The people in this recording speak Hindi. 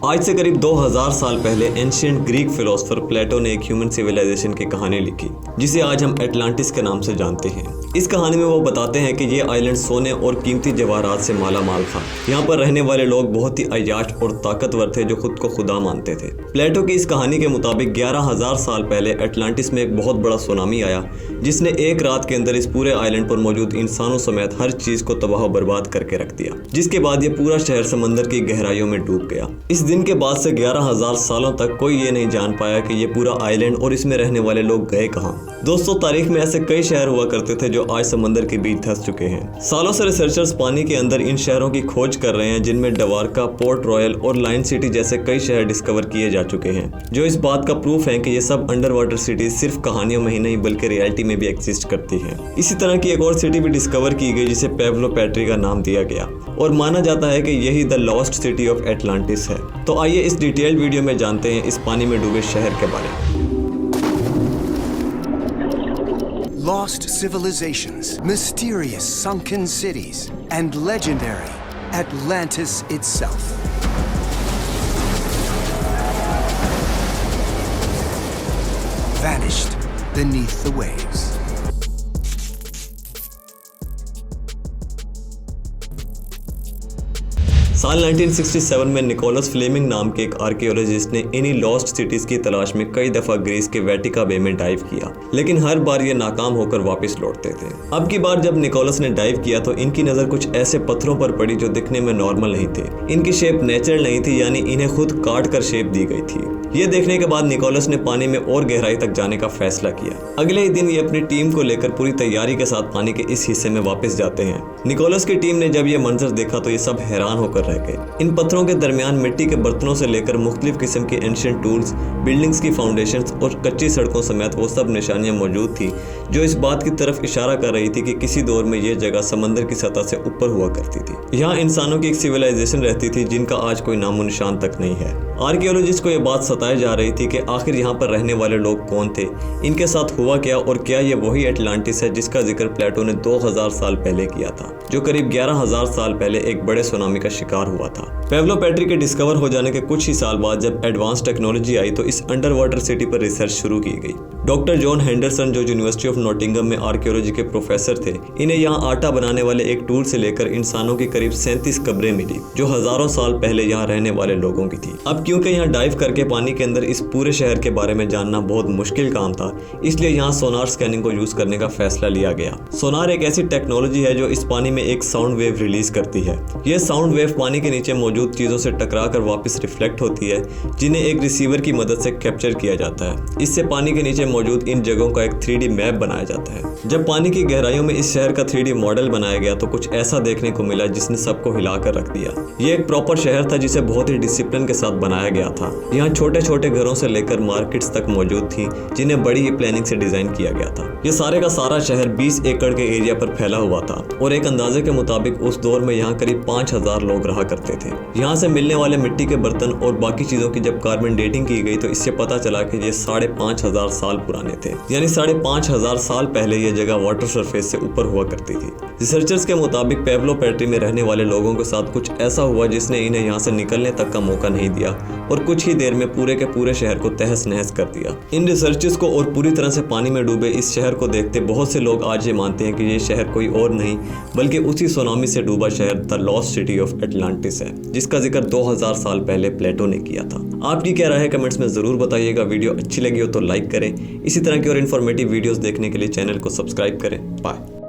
आज से करीब 2000 साल पहले एंशिएंट ग्रीक फिलोसोफर प्लेटो ने एक ह्यूमन सिविलाइजेशन की कहानी लिखी जिसे आज हम एटलांटिस के नाम से जानते हैं। इस कहानी में वो बताते हैं कि ये आइलैंड सोने और कीमती जवाहरात से माला माल था। यहाँ पर रहने वाले लोग बहुत ही अयाश और ताकतवर थे जो खुद को खुदा मानते थे। प्लेटो की इस कहानी के मुताबिक 11000 साल पहले एटलांटिस में एक बहुत बड़ा सुनामी आया जिसने एक रात के अंदर इस पूरे आइलैंड पर मौजूद इंसानों समेत हर चीज को तबाह बर्बाद करके रख दिया, जिसके बाद ये पूरा शहर समंदर की गहराइयों में डूब गया। इस दिन के बाद से 11000 सालों तक कोई ये नहीं जान पाया कि ये पूरा आइलैंड और इसमें रहने वाले लोग गए कहाँ। दोस्तों, तारीख में ऐसे कई शहर हुआ करते थे जो आज समंदर के बीच धंस चुके हैं। सालों से रिसर्चर्स पानी के अंदर इन शहरों की खोज कर रहे हैं जिनमें डवारका, पोर्ट रॉयल और लाइन सिटी जैसे कई शहर डिस्कवर किए जा चुके हैं, जो इस बात का प्रूफ है कि ये सब अंडर वाटर सिटीज सिर्फ कहानियों में ही नहीं बल्कि रियलिटी में भी एग्जिस्ट करती है। इसी तरह की एक और सिटी भी डिस्कवर की गई जिसे पेब्लो पेट्री का नाम दिया गया और माना जाता है कि यही the lost city of Atlantis है। तो आइए इस डिटेल्ड वीडियो में जानते हैं इस पानी में डूबे शहर के बारे में। Lost civilizations, mysterious sunken cities, and legendary Atlantis itself. Vanished beneath the waves. साल 1967 में निकोलस फ्लेमिंग नाम के एक आर्कियोलॉजिस्ट ने इन्हीं लॉस्ट सिटीज की तलाश में कई दफा ग्रीस के वेटिका बे में डाइव किया, लेकिन हर बार ये नाकाम होकर वापस लौटते थे। अब की बार जब निकोलस ने डाइव किया तो इनकी नजर कुछ ऐसे पत्थरों पर पड़ी जो दिखने में नॉर्मल नहीं थे। इनकी शेप नेचुरल नहीं थी, यानी इन्हें खुद काट कर शेप दी गई थी। ये देखने के बाद निकोलस ने पानी में और गहराई तक जाने का फैसला किया। अगले ही दिन ये अपनी टीम को लेकर पूरी तैयारी के साथ पानी के इस हिस्से में वापस जाते हैं। निकोलस की टीम ने जब ये मंजर देखा तो ये सब हैरान होकर रह गए। इन पत्थरों के दरमियान मिट्टी के बर्तनों से लेकर मुख्तलिफ किस्म के एंशिएंट टूल्स, बिल्डिंग्स की फाउंडेशंस और कच्ची सड़कों समेत वो सब निशानियां मौजूद थी जो इस बात की तरफ इशारा कर रही थी कि किसी दौर में ये जगह समंदर की सतह से ऊपर हुआ करती थी। यहाँ इंसानों की एक सिविलाइजेशन रहती थी जिनका आज कोई नामो निशान तक नहीं है। आर्कियोलॉजिस्ट को यह बात सताई जा रही थी कि आखिर यहाँ पर रहने वाले लोग कौन थे, इनके साथ हुआ क्या और क्या ये वही एटलांटिस है जिसका जिक्र प्लेटो ने 2000 साल पहले किया था, जो करीब 11000 साल पहले एक बड़े सुनामी का शिकार हुआ था। पेब्लो पेट्री के डिस्कवर हो जाने के कुछ ही साल बाद जब एडवांस टेक्नोलॉजी आई तो इस अंडर वाटर सिटी पर रिसर्च शुरू की गई। डॉक्टर जॉन हेंडरसन, जो यूनिवर्सिटी ऑफ नॉटिंगम में आर्कियोलॉजी के प्रोफेसर थे, इन्हें यहाँ आटा बनाने वाले एक टूल से लेकर इंसानों की करीब 37 कब्रें मिली जो हजारों साल पहले यहाँ रहने वाले लोगों की थी। अब क्योंकि यहाँ डाइव करके पानी के अंदर इस पूरे शहर के बारे में जानना बहुत मुश्किल काम था, इसलिए यहाँ सोनार स्कैनिंग को यूज करने का फैसला लिया गया। सोनार एक ऐसी टेक्नोलॉजी है जो इस पानी में एक साउंड वेव रिलीज करती है। यह साउंड वेव पानी के नीचे मौजूद चीजों से टकरा कर वापस रिफ्लेक्ट होती है, जिन्हें एक रिसीवर की मदद से कैप्चर किया जाता है। इससे पानी के नीचे मौजूद इन जगहों का एक 3D मैप बनाया जाता है। जब पानी की गहराइयों में इस शहर का 3D मॉडल बनाया गया तो कुछ ऐसा देखने को मिला जिसने सबको हिलाकर रख दिया। ये एक प्रॉपर शहर था जिसे बहुत ही डिसिप्लिन के साथ बनाया गया था। यहाँ छोटे छोटे घरों से लेकर मार्केट्स तक मौजूद थी जिन्हें बड़ी ही प्लानिंग से डिजाइन किया गया था। ये सारे का सारा शहर 20 एकड़ के एरिया पर फैला हुआ था और एक अंदाजे के मुताबिक उस दौर में यहाँ करीब 5000 लोग रहा करते थे। यहाँ से मिलने वाले मिट्टी के बर्तन और बाकी चीजों की जब कार्बन डेटिंग की गई तो इससे पता चला कि ये 5500 साल पुराने थे, यानी 5500 साल पहले ये जगह वाटर सरफेस से ऊपर हुआ करती थी। रिसर्चर्स के मुताबिक पेब्लो पेट्री में रहने वाले लोगों के साथ कुछ ऐसा हुआ जिसने इन्हें यहाँ से निकलने तक का मौका नहीं दिया और कुछ ही देर में पूरे के पूरे शहर को तहस नहस कर दिया। इन रिसर्चर्स को और पूरी तरह से पानी में डूबे इस शहर को देखते बहुत से लोग आज ये मानते हैं कि ये शहर कोई और नहीं बल्कि उसी सुनामी से डूबा शहर the lost city of Atlantis है, जिसका जिक्र 2000 साल पहले प्लेटो ने किया था। आपकी क्या राय है कमेंट्स में जरूर बताइएगा। वीडियो अच्छी लगी हो तो लाइक करें। इसी तरह की और इन्फॉर्मेटिव वीडियोस देखने के लिए चैनल को सब्सक्राइब करें। बाय।